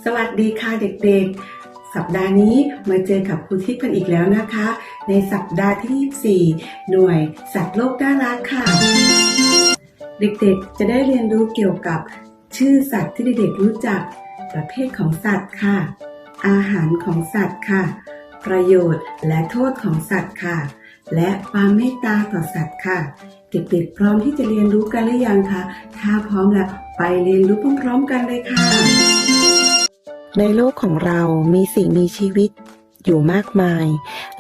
สวัสดีค่ะเด็กๆสัปดาห์นี้มาเจอกับครูทิพย์กันอีกแล้วนะคะในสัปดาห์ที่24หน่วยสัตว์โลกน่ารักค่ะเด็กๆจะได้เรียนรู้เกี่ยวกับชื่อสัตว์ที่เด็กๆรู้จักประเภทของสัตว์ค่ะอาหารของสัตว์ค่ะประโยชน์และโทษของสัตว์ค่ะและความเมตตาต่อสัตว์ค่ะเด็กๆพร้อมที่จะเรียนรู้กันหรือยังคะถ้าพร้อมแล้วไปเรียนรู้พร้อมๆกันเลยค่ะในโลกของเรามีสิ่งมีชีวิตอยู่มากมาย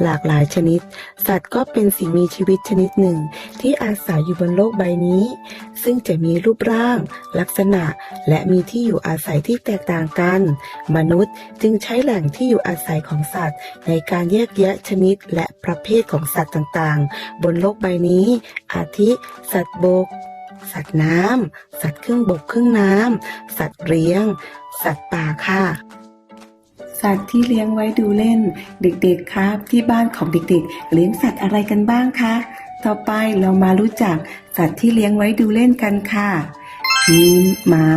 หลากหลายชนิดสัตว์ก็เป็นสิ่งมีชีวิตชนิดหนึ่งที่อาศัยอยู่บนโลกใบนี้ซึ่งจะมีรูปร่างลักษณะและมีที่อยู่อาศัยที่แตกต่างกันมนุษย์จึงใช้แหล่งที่อยู่อาศัยของสัตว์ในการแยกแยะชนิดและประเภทของสัตว์ต่างๆบนโลกใบนี้อาทิสัตว์บกสัตว์น้ำสัตว์ครึ่งบกครึ่งน้ำสัตว์เลี้ยงสัตว์ป่าค่ะสัตว์ที่เลี้ยงไว้ดูเล่นเด็กๆครับที่บ้านของเด็กๆเลี้ยงสัตว์อะไรกันบ้างคะต่อไปเรามารู้จักสัตว์ที่เลี้ยงไว้ดูเล่นกันค่ะมีหมา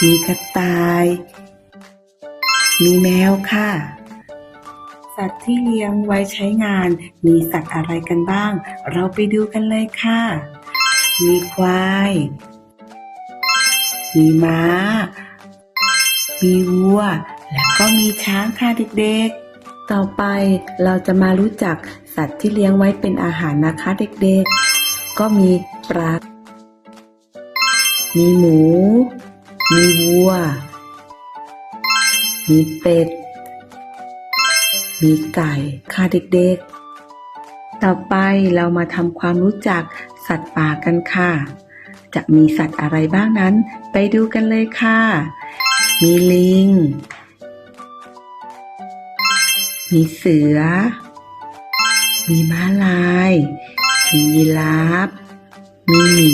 มีกระต่ายมีแมวค่ะสัตว์ที่เลี้ยงไว้ใช้งานมีสัตว์อะไรกันบ้างเราไปดูกันเลยค่ะมีควายมีม้ามีวัวและก็มีช้างค่ะเด็กๆต่อไปเราจะมารู้จักสัตว์ที่เลี้ยงไว้เป็นอาหารนะคะเด็กๆก็มีปลามีหมูมีวัวมีเป็ดมีไก่ค่ะเด็กๆต่อไปเรามาทำความรู้จักสัตว์ป่ากันค่ะจะมีสัตว์อะไรบ้างนั้นไปดูกันเลยค่ะมีลิงมีเสือมีม้าลายมียีราฟมีหมี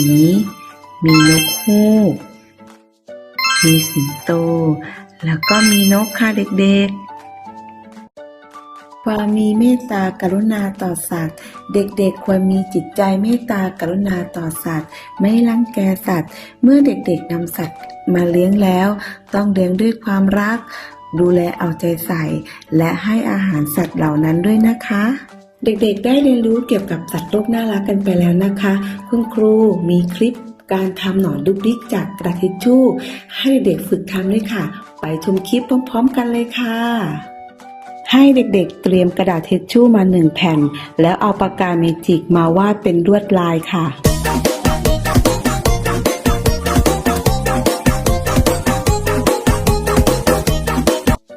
มีนกฮูกมีสิงโตแล้วก็มีนกค่ะเด็กๆความมีเมตตากรุณาต่อสัตว์เด็กๆควรมีจิตใจเมตตากรุณาต่อสัตว์ไม่รังแกสัตว์เมื่อเด็กๆนำสัตว์มาเลี้ยงแล้วต้องเลี้ยงด้วยความรักดูแลเอาใจใส่และให้อาหารสัตว์เหล่านั้นด้วยนะคะเด็กๆได้เรียนรู้เกี่ยวกับสัตว์โลกน่ารักกันไปแล้วนะคะคุณครูมีคลิปการทำหนอนดุกดิกจากกระดาษทิชชู่ให้เด็กฝึกทำด้วยค่ะไปชมคลิปพร้อมๆกันเลยค่ะให้เด็กๆเตรียมกระดาษทิชชู่มา1แผ่นแล้วเอาปากกาเมจิกมาวาดเป็นลวดลายค่ะ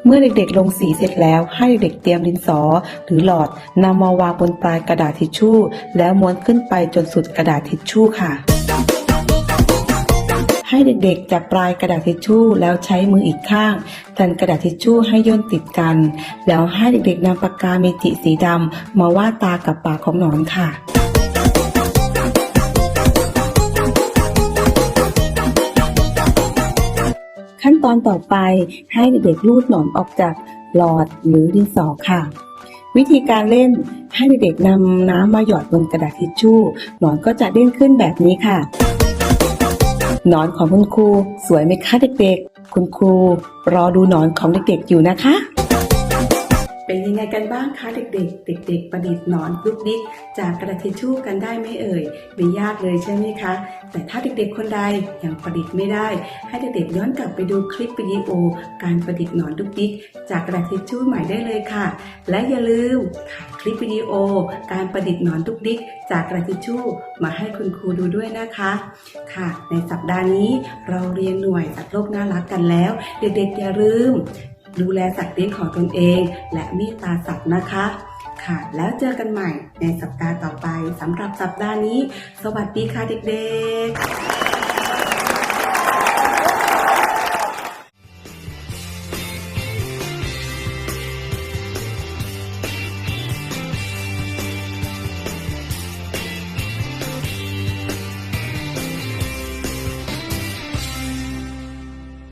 เมื่อเด็กๆลงสีเสร็จแล้วให้เด็กๆเตรียมดินสอหรือหลอดนำมาวางบนปลายกระดาษทิชชู่แล้วม้วนขึ้นไปจนสุดกระดาษทิชชู่ค่ะให้เด็กๆจับปลายกระดาษทิชชู่แล้วใช้มืออีกข้างดันกระดาษทิชชู่ให้ย่นติดกันแล้วให้เด็กๆนำปากกาเมจิสีดำมาวาดตากับปากของหนอนค่ะขั้นตอนต่อไปให้เด็กๆลูดหนอนออกจากหลอดหรือดินสอค่ะวิธีการเล่นให้เด็กๆนำน้ำมาหยอดบนกระดาษทิชชู่หนอนก็จะเด้งขึ้นแบบนี้ค่ะหนอนของคุณครูสวยไหมคะเด็กๆคุณครูรอดูหนอนของเด็กๆอยู่นะคะเป็นยังไงกันบ้างคะเด็กๆเด็กๆประดิษฐ์หนอนดุกดิกจากกระดาษทิชชู่กันได้ไหมเอ่ยไม่ยากเลยใช่ไหมคะแต่ถ้าเด็กๆคนใดยังประดิษฐ์ไม่ได้ให้เด็กๆย้อนกลับไปดูคลิปวิดีโอการประดิษฐ์หนอนดุกดิกจากกระดาษทิชชู่ใหม่ได้เลยค่ะและอย่าลืมถ่ายคลิปวิดีโอการประดิษฐ์หนอนดุกดิกจากกระดาษทิชชู่มาให้คุณครูดูด้วยนะคะค่ะในสัปดาห์นี้เราเรียนหน่วยสัตว์โลกน่ารักกันแล้วเด็กๆอย่าลืมดูแลสัตว์เลี้ยงของตนเองและเมตตาสัตว์นะคะค่ะแล้วเจอกันใหม่ในสัปดาห์ต่อไปสำหรับสัปดาห์นี้สวัสดีค่ะเด็กๆ